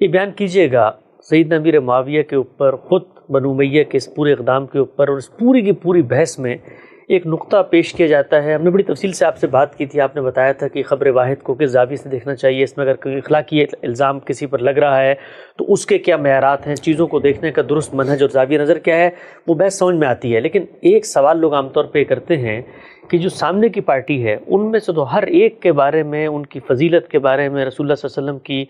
یہ بیان کیجیے گا سیدنا امیر معاویہ کے اوپر، خود بنو امیہ کے اس پورے اقدام کے اوپر اور اس پوری کی پوری بحث میں ایک نقطہ پیش کیا جاتا ہے. ہم نے بڑی تفصیل سے آپ سے بات کی تھی، آپ نے بتایا تھا کہ خبر واحد کو کس زاویے سے دیکھنا چاہیے، اس میں اگر کوئی اخلاقی الزام کسی پر لگ رہا ہے تو اس کے کیا معیارات ہیں، چیزوں کو دیکھنے کا درست منہج اور زاویہ نظر کیا ہے، وہ بحث سمجھ میں آتی ہے. لیکن ایک سوال لوگ عام طور پہ کرتے ہیں کہ جو سامنے کی پارٹی ہے ان میں سے تو ہر ایک کے بارے میں، ان کی فضیلت کے بارے میں، رسول اللہ صلی اللہ علیہ وسلم کی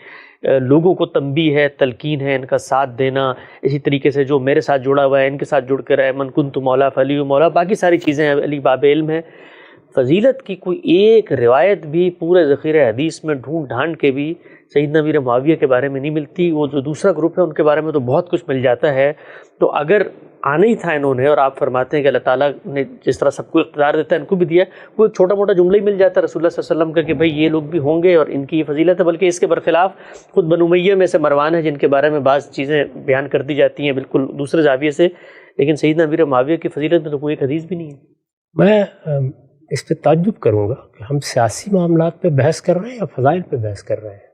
لوگوں کو تنبیہ ہے، تلقین ہے، ان کا ساتھ دینا، اسی طریقے سے جو میرے ساتھ جڑا ہوا ہے ان کے ساتھ جڑ کر ہے، من کنت مولا فعلی مولا، باقی ساری چیزیں علی باب علم ہے. فضیلت کی کوئی ایک روایت بھی پورے ذخیرہ حدیث میں ڈھونڈ ڈھانڈ کے بھی سیدنا امیر معاویہ کے بارے میں نہیں ملتی. وہ جو دوسرا گروپ ہے ان کے بارے میں تو بہت کچھ مل جاتا ہے. تو اگر آنا ہی تھا انہوں نے، اور آپ فرماتے ہیں کہ اللہ تعالیٰ نے جس طرح سب کو اقتدار دیتا ہے ان کو بھی دیا، کوئی چھوٹا موٹا جملہ ہی مل جاتا ہے رسول اللہ صلی اللہ علیہ وسلم کا کہ بھئی یہ لوگ بھی ہوں گے اور ان کی یہ فضیلت ہے، بلکہ اس کے برخلاف خود بنو امیہ میں سے مروان ہے جن کے بارے میں بعض چیزیں بیان کر دی جاتی ہیں بالکل دوسرے زاویے سے، لیکن سیدنا امیر معاویہ کی فضیلت میں تو کوئی ایک حدیث بھی نہیں ہے. میں اس پہ تعجب کروں گا کہ ہم سیاسی معاملات پہ بحث کر رہے ہیں یا فضائل پہ بحث کر رہے ہیں.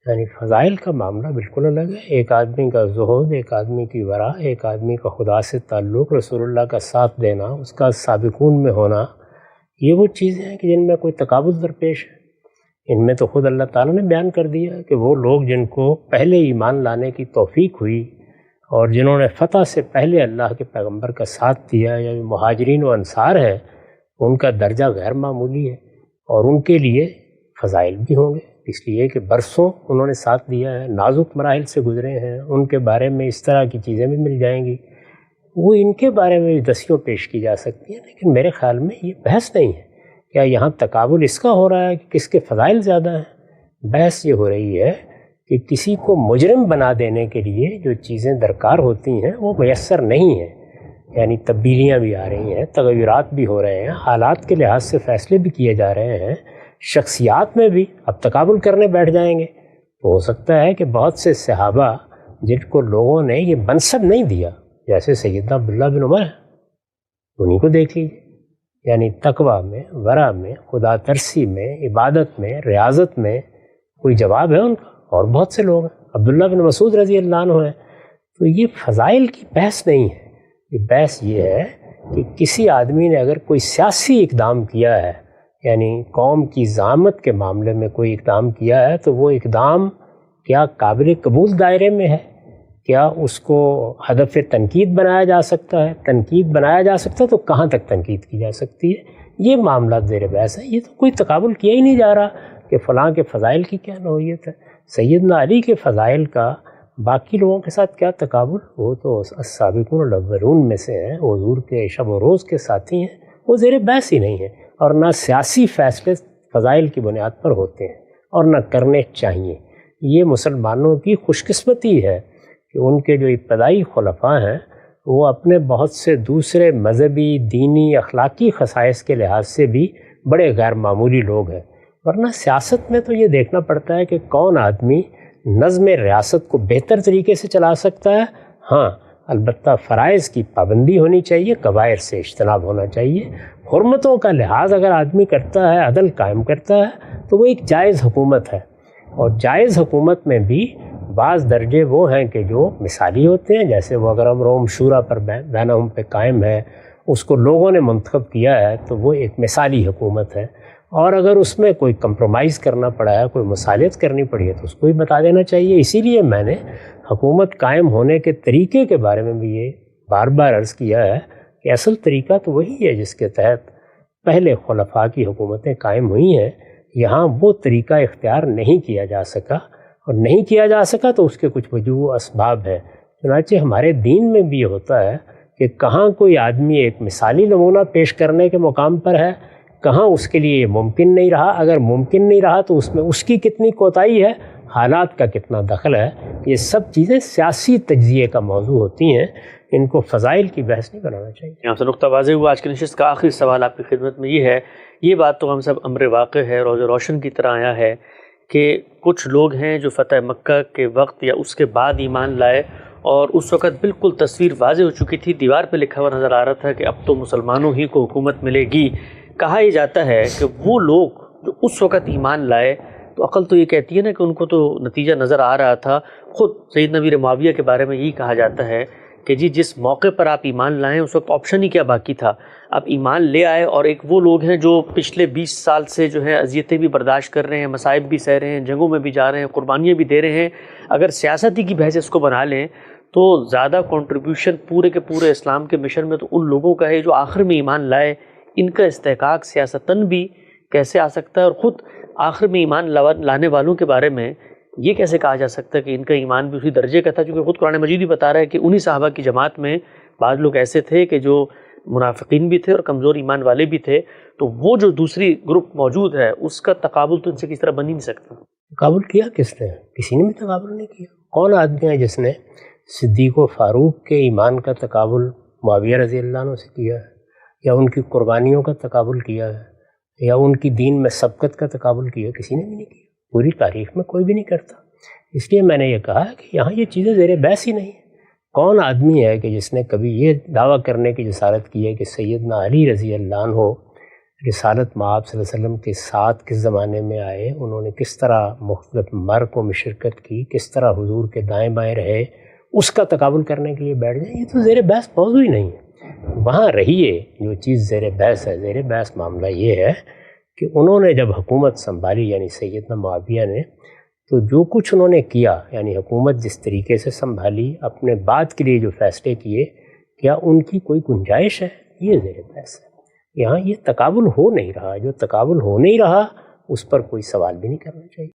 یعنی فضائل کا معاملہ بالکل الگ ہے. ایک آدمی کا زہد، ایک آدمی کی ورع، ایک آدمی کا خدا سے تعلق، رسول اللہ کا ساتھ دینا، اس کا سابقون میں ہونا، یہ وہ چیزیں ہیں کہ جن میں کوئی تقابل درپیش ہے. ان میں تو خود اللہ تعالیٰ نے بیان کر دیا کہ وہ لوگ جن کو پہلے ایمان لانے کی توفیق ہوئی اور جنہوں نے فتح سے پہلے اللہ کے پیغمبر کا ساتھ دیا، یا مہاجرین و انصار ہیں، ان کا درجہ غیر معمولی ہے اور ان کے لیے فضائل بھی ہوں گے، اس لیے کہ برسوں انہوں نے ساتھ دیا ہے، نازک مراحل سے گزرے ہیں. ان کے بارے میں اس طرح کی چیزیں بھی مل جائیں گی. وہ ان کے بارے میں دسیوں پیش کی جا سکتی ہیں، لیکن میرے خیال میں یہ بحث نہیں ہے. کیا یہاں تقابل اس کا ہو رہا ہے کہ کس کے فضائل زیادہ ہیں؟ بحث یہ ہو رہی ہے کہ کسی کو مجرم بنا دینے کے لیے جو چیزیں درکار ہوتی ہیں وہ میسر نہیں ہیں. یعنی تبدیلیاں بھی آ رہی ہیں، تغیرات بھی ہو رہے ہیں، حالات کے لحاظ سے فیصلے بھی کیے جا رہے ہیں، شخصیات میں بھی اب تقابل کرنے بیٹھ جائیں گے تو ہو سکتا ہے کہ بہت سے صحابہ جن کو لوگوں نے یہ منصب نہیں دیا، جیسے سیدنا عبداللہ بن عمر ہیں، انہیں کو دیکھ لیجیے. یعنی تقویٰ میں، ورع میں، خدا ترسی میں، عبادت میں، ریاضت میں کوئی جواب ہے ان کا. اور بہت سے لوگ ہیں، عبداللہ بن مسعود رضی اللہ عنہ ہیں. تو یہ فضائل کی بحث نہیں ہے. یہ بحث یہ ہے کہ کسی آدمی نے اگر کوئی سیاسی اقدام کیا ہے، یعنی قوم کی زعامت کے معاملے میں کوئی اقدام کیا ہے، تو وہ اقدام کیا قابل قبول دائرے میں ہے؟ کیا اس کو ہدف تنقید بنایا جا سکتا ہے؟ تنقید بنایا جا سکتا ہے تو کہاں تک تنقید کی جا سکتی ہے؟ یہ معاملات زیر بحث ہے. یہ تو کوئی تقابل کیا ہی نہیں جا رہا کہ فلاں کے فضائل کی کیا نوعیت ہے. سیدنا علی کے فضائل کا باقی لوگوں کے ساتھ کیا تقابل؟ وہ تو السابقون الاولون میں سے ہیں، حضور کے شب و روز کے ساتھی ہیں، وہ زیر بحث ہی نہیں ہے. اور نہ سیاسی فیصلے فضائل کی بنیاد پر ہوتے ہیں اور نہ کرنے چاہیے. یہ مسلمانوں کی خوش قسمتی ہے کہ ان کے جو ابتدائی خلفاء ہیں وہ اپنے بہت سے دوسرے مذہبی، دینی، اخلاقی خصائص کے لحاظ سے بھی بڑے غیر معمولی لوگ ہیں. ورنہ سیاست میں تو یہ دیکھنا پڑتا ہے کہ کون آدمی نظم ریاست کو بہتر طریقے سے چلا سکتا ہے. ہاں البتہ فرائض کی پابندی ہونی چاہیے، کبائر سے اجتناب ہونا چاہیے. حرمتوں کا لحاظ اگر آدمی کرتا ہے، عدل قائم کرتا ہے، تو وہ ایک جائز حکومت ہے. اور جائز حکومت میں بھی بعض درجے وہ ہیں کہ جو مثالی ہوتے ہیں، جیسے وہ اگر امرهم شورا پر بینہم پہ قائم ہے، اس کو لوگوں نے منتخب کیا ہے، تو وہ ایک مثالی حکومت ہے. اور اگر اس میں کوئی کمپرومائز کرنا پڑا ہے، کوئی مصالحت کرنی پڑی ہے، تو اس کو بھی بتا دینا چاہیے. اسی لیے میں نے حکومت قائم ہونے کے طریقے کے بارے میں بھی یہ بار بار عرض کیا ہے کہ اصل طریقہ تو وہی ہے جس کے تحت پہلے خلفاء کی حکومتیں قائم ہوئی ہیں. یہاں وہ طریقہ اختیار نہیں کیا جا سکا، اور نہیں کیا جا سکا تو اس کے کچھ وجوہ اسباب ہیں. چنانچہ ہمارے دین میں بھی یہ ہوتا ہے کہ کہاں کوئی آدمی ایک مثالی نمونہ پیش کرنے کے مقام پر ہے، کہاں اس کے لیے یہ ممکن نہیں رہا. اگر ممکن نہیں رہا تو اس میں اس کی کتنی کوتاہی ہے، حالات کا کتنا دخل ہے. یہ سب چیزیں سیاسی تجزیے کا موضوع ہوتی ہیں، ان کو فضائل کی بحث نہیں بنانا چاہیے. یہاں سے نقطہ واضح ہوا. آج کی نشست کا آخری سوال آپ کی خدمت میں یہ ہے، یہ بات تو ہم سب امر واقع ہے، روز روشن کی طرح آیا ہے کہ کچھ لوگ ہیں جو فتح مکہ کے وقت یا اس کے بعد ایمان لائے، اور اس وقت بالکل تصویر واضح ہو چکی تھی، دیوار پہ لکھا ہوا نظر آ رہا تھا کہ اب تو مسلمانوں ہی کو حکومت ملے گی. کہا یہ جاتا ہے کہ وہ لوگ جو اس وقت ایمان لائے تو عقل تو یہ کہتی ہے نا کہ ان کو تو نتیجہ نظر آ رہا تھا. خود سیدنا امیر معاویہ کے بارے میں یہی کہا جاتا ہے کہ جی جس موقع پر آپ ایمان لائیں اس وقت آپشن ہی کیا باقی تھا. آپ ایمان لے آئے اور ایک وہ لوگ ہیں جو پچھلے 20 سال سے جو ہے اذیتیں بھی برداشت کر رہے ہیں، مصائب بھی سہ رہے ہیں، جنگوں میں بھی جا رہے ہیں، قربانیاں بھی دے رہے ہیں. اگر سیاستی کی بحث اس کو بنا لیں تو زیادہ کنٹریبیوشن پورے کے پورے اسلام کے مشن میں تو ان لوگوں کا ہے جو آخر میں ایمان لائے. ان کا استحقاق سیاستاً بھی کیسے آ سکتا ہے، اور خود آخر میں ایمان لانے والوں کے بارے میں یہ کیسے کہا جا سکتا ہے کہ ان کا ایمان بھی اسی درجے کا تھا؟ چونکہ خود قرآن مجید بھی بتا رہا ہے کہ انہی صحابہ کی جماعت میں بعض لوگ ایسے تھے کہ جو منافقین بھی تھے اور کمزور ایمان والے بھی تھے. تو وہ جو دوسری گروپ موجود ہے اس کا تقابل تو ان سے کس طرح بن ہی نہیں سکتا. تقابل کیا کس نے؟ کسی نے بھی تقابل نہیں کیا. کون آدمی ہے جس نے صدیق و فاروق کے ایمان کا تقابل معاویہ رضی اللہ عنہ سے کیا ہے، یا ان کی قربانیوں کا تقابل کیا ہے، یا ان کی دین میں سبقت کا تقابل کیا؟ کسی نے بھی نہیں کیا. پوری تاریخ میں کوئی بھی نہیں کرتا. اس لیے میں نے یہ کہا کہ یہاں یہ چیزیں زیر بحث ہی نہیں ہیں. کون آدمی ہے کہ جس نے کبھی یہ دعویٰ کرنے کی جسارت کی ہے کہ سیدنا علی رضی اللہ عنہ رسالت مآب صلی اللہ علیہ وسلم کے ساتھ کس زمانے میں آئے، انہوں نے کس طرح مختلف مرکوں میں شرکت کی، کس طرح حضور کے دائیں بائیں رہے، اس کا تقابل کرنے کے لیے بیٹھ جائیں؟ یہ تو زیر بحث موضوع ہی نہیں ہے. وہاں رہیے جو چیز زیر بحث ہے. زیر بحث معاملہ یہ ہے کہ انہوں نے جب حکومت سنبھالی، یعنی سیدنا معاویہ نے، تو جو کچھ انہوں نے کیا، یعنی حکومت جس طریقے سے سنبھالی، اپنے بعد کے لیے جو فیصلے کیے، کیا ان کی کوئی گنجائش ہے؟ یہ زیر بحث ہے. یہاں یہ تقابل ہو نہیں رہا. جو تقابل ہو نہیں رہا اس پر کوئی سوال بھی نہیں کرنا چاہیے.